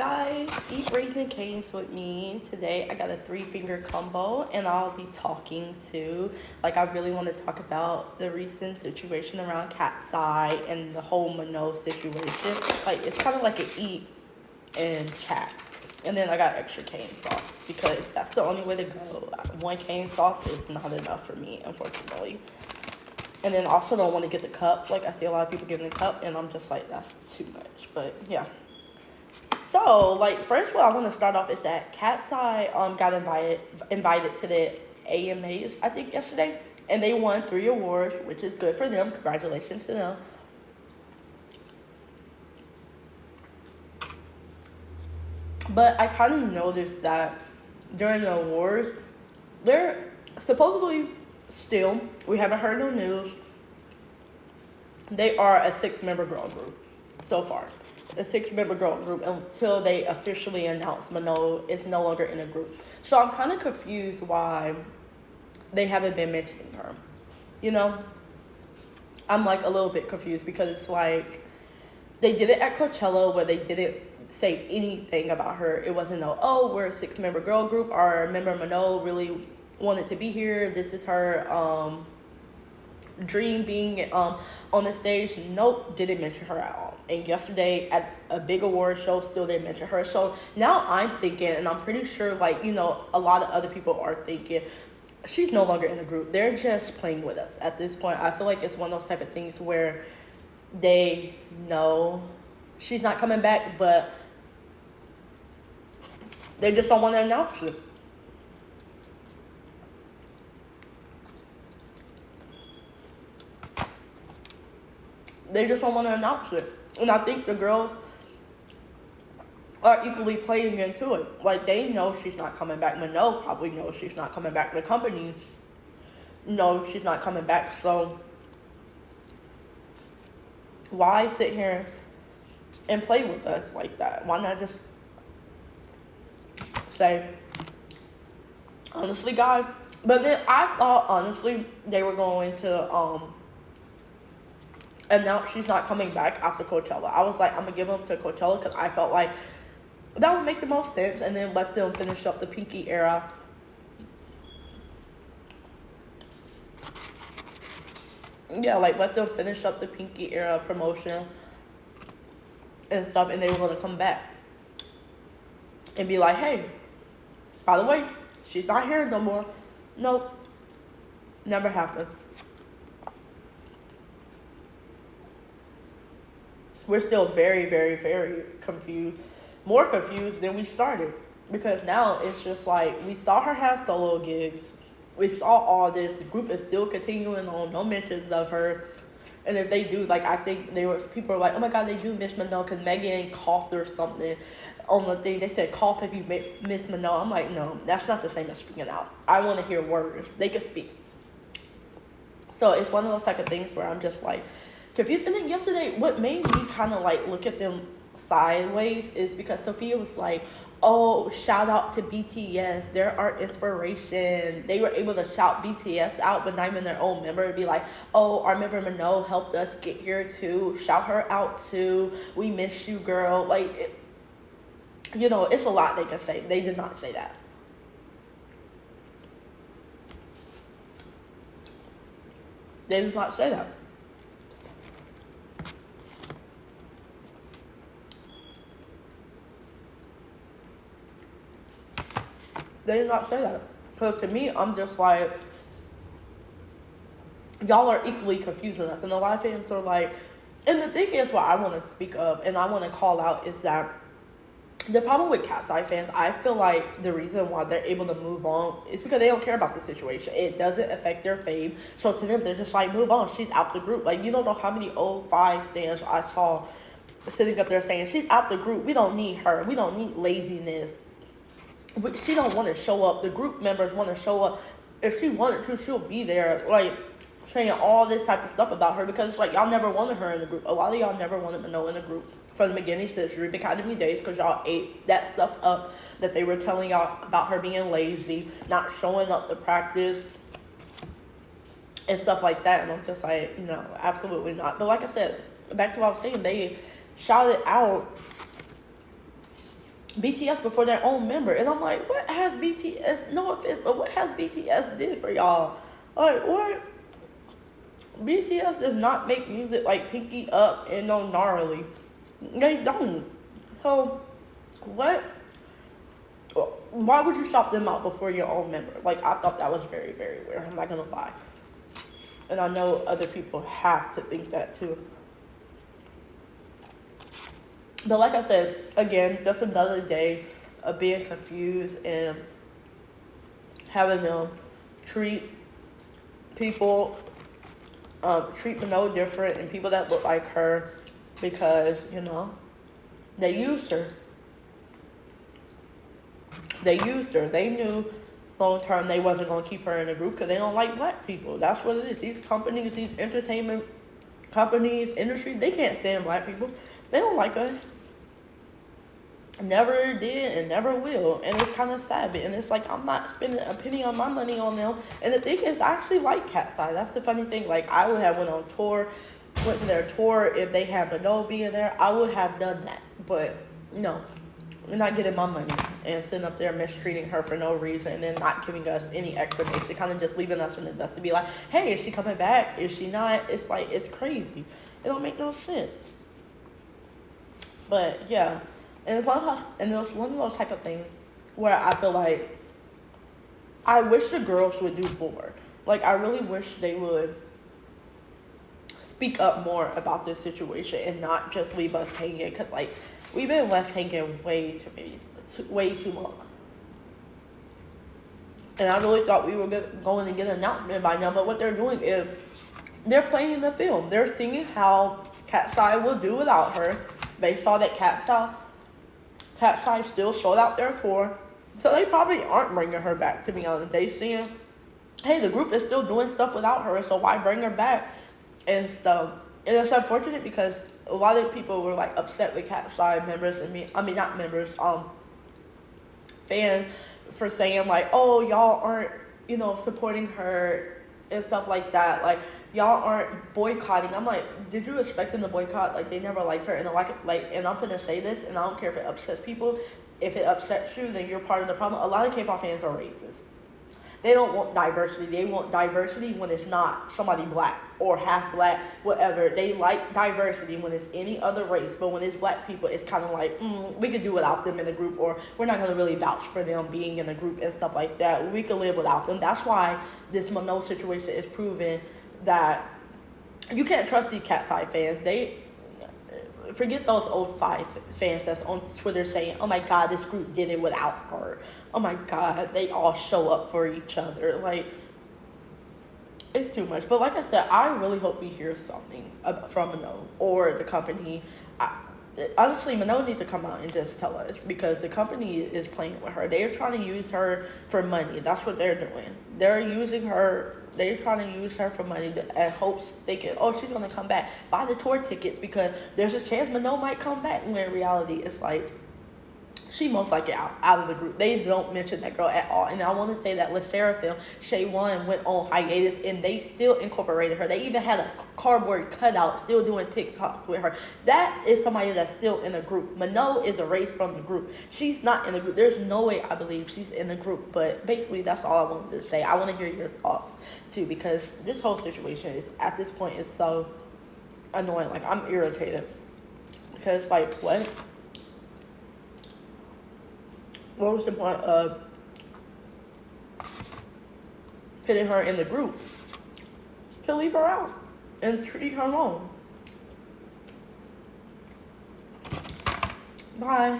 guys? Eat Raisin Canes with me. Today I got a three-finger combo and I'll be talking to, I really want to talk about the recent situation around Katseye and the whole Mano situation. It's kind of like an eat and chat. And then I got extra cane sauce because that's the only way to go. One cane sauce is not enough for me, unfortunately. And then also don't want to get the cup. I see a lot of people getting the cup and I'm just like, that's too much. But yeah. So, first what I want to start off is that Katseye got invited to the AMAs, I think, yesterday. And they won 3 awards, which is good for them. Congratulations to them. But I kind of noticed that during the awards, they're supposedly still, we haven't heard no news, they are a 6-member girl group so far. A 6-member girl group until they officially announce Mano is no longer in a group. So I'm kind of confused why they haven't been mentioning her. I'm a little bit confused because it's they did it at Coachella where they didn't say anything about her. It wasn't we're a 6-member girl group. Our member Mano really wanted to be here. This is her dream being on the stage. Nope, didn't mention her at all. And yesterday at a big award show still didn't mention her. So now I'm thinking, and I'm pretty sure a lot of other people are thinking, she's no longer in the group. They're just playing with us at this point. I feel like it's one of those type of things where they know she's not coming back, but they just don't want to announce it. They just don't want to announce it. And I think the girls are equally playing into it. They know she's not coming back. Mano probably knows she's not coming back. The company knows she's not coming back. So why sit here and play with us like that? Why not just say, honestly, guys? But then I thought, honestly, they were going to announce she's not coming back after Coachella. I was like, I'm going to give them to Coachella because I felt like that would make the most sense, and then let them finish up the Pinky era. Yeah, let them finish up the Pinky era promotion and stuff, and they were going to come back and be like, hey, by the way, she's not here no more. Nope. Never happened. We're still very, very, very confused. More confused than we started. Because now it's just we saw her have solo gigs. We saw all this. The group is still continuing on. No mentions of her. And if they do, I think people are like, oh my God, they do miss Mano because Megan coughed or something on the thing. They said, cough if you miss Mano. I'm like, no, that's not the same as speaking out. I want to hear words. They can speak. So it's one of those type of things where I'm just confused. And then yesterday, what made me kind of look at them sideways is because Sophia was like, oh, shout out to BTS, they're our inspiration. They were able to shout BTS out, but not even their own member. It'd be like, oh, our member Mano helped us get here too, shout her out too, we miss you, girl. It's a lot they can say. They did not say that. They did not say that. They did not say that. Because to me, I'm just y'all are equally confusing us. And a lot of fans are and the thing is what I want to speak of and I want to call out is that the problem with Katseye fans, I feel the reason why they're able to move on is because they don't care about the situation. It doesn't affect their fame. So to them, they're just move on. She's out the group. You don't know how many old 5 stands I saw sitting up there saying, she's out the group. We don't need her. We don't need laziness. She don't want to show up. The group members want to show up. If she wanted to, she'll be there, saying all this type of stuff about her because it's y'all never wanted her in the group. A lot of y'all never wanted Mano in the group from the beginning since Dream Academy days because y'all ate that stuff up that they were telling y'all about her being lazy, not showing up to practice, and stuff like that. And I'm just no, absolutely not. But like I said, back to what I was saying, they shouted out BTS before their own member. And I'm like, what has BTS, no offense, but what has BTS did for y'all? Like, what? BTS does not make music like Pinky Up and no Gnarly. They don't. So, what? Why would you shop them out before your own member? Like, I thought that was very, very weird. I'm not gonna lie. And I know other people have to think that too. But like I said, again, just another day of being confused and having them treat people, treat Minogue different and people that look like her because, you know, they used her. They used her. They knew long term they wasn't going to keep her in the group because they don't like black people. That's what it is. These companies, these entertainment companies, industry, they can't stand black people. They don't like us. Never did and never will. And it's kind of sad. And it's like, I'm not spending a penny on my money on them. And the thing is, I actually like Katseye. That's the funny thing. Like, I would have went on tour, went to their tour. If they had Minogue being there, I would have done that. But no, we're not getting my money and sitting up there mistreating her for no reason and then not giving us any explanation. Kind of just leaving us in the dust to be like, hey, is she coming back? Is she not? It's like, it's crazy. It don't make no sense. But yeah. And it's one of those type of things where I feel like I wish the girls would do more. Like, I really wish they would speak up more about this situation and not just leave us hanging. Because, like, we've been left hanging way too long. And I really thought we were going to get an announcement by now. But what they're doing is they're playing the film. They're seeing how Katseye will do without her. They saw that Katseye still sold out their tour. So they probably aren't bringing her back, to be honest. They seeing, hey, the group is still doing stuff without her, so why bring her back and stuff. And it's unfortunate because a lot of people were like upset with Katseye members not members, fans for saying like, oh, y'all aren't, supporting her and stuff like that. Like, y'all aren't boycotting. I'm like, did you expect them to boycott? Like, they never liked her. And and I'm gonna say this, and I don't care if it upsets people. If it upsets you, then you're part of the problem. A lot of K-pop fans are racist. They don't want diversity. They want diversity when it's not somebody black or half black, whatever. They like diversity when it's any other race. But when it's black people, it's kind of like, we could do without them in the group, or we're not going to really vouch for them being in the group and stuff like that. We could live without them. That's why this Minogue situation is proven that you can't trust these Katseye fans. They forget those old five fans that's on Twitter saying, oh my God, this group did it without her. Oh my God, they all show up for each other. Like, it's too much. But like I said, I really hope we hear something from Minogue or the company. Honestly, Minogue needs to come out and just tell us, because the company is playing with her. They're trying to use her for money. That's what they're doing. They're using her. They're trying to use her for money and hopes, thinking, oh, she's going to come back. Buy the tour tickets because there's a chance Minogue might come back. When in reality, it's like, she most likely out of the group. They don't mention that girl at all. And I want to say that Le Sserafim, Shaewon went on hiatus and they still incorporated her. They even had a cardboard cutout still doing TikToks with her. That is somebody that's still in the group. Minogue is erased from the group. She's not in the group. There's no way I believe she's in the group. But basically, that's all I wanted to say. I want to hear your thoughts too, because this whole situation is, at this point, is so annoying. Like, I'm irritated. Because, like, what? What was the point of putting her in the group? To leave her out and treat her wrong. Bye.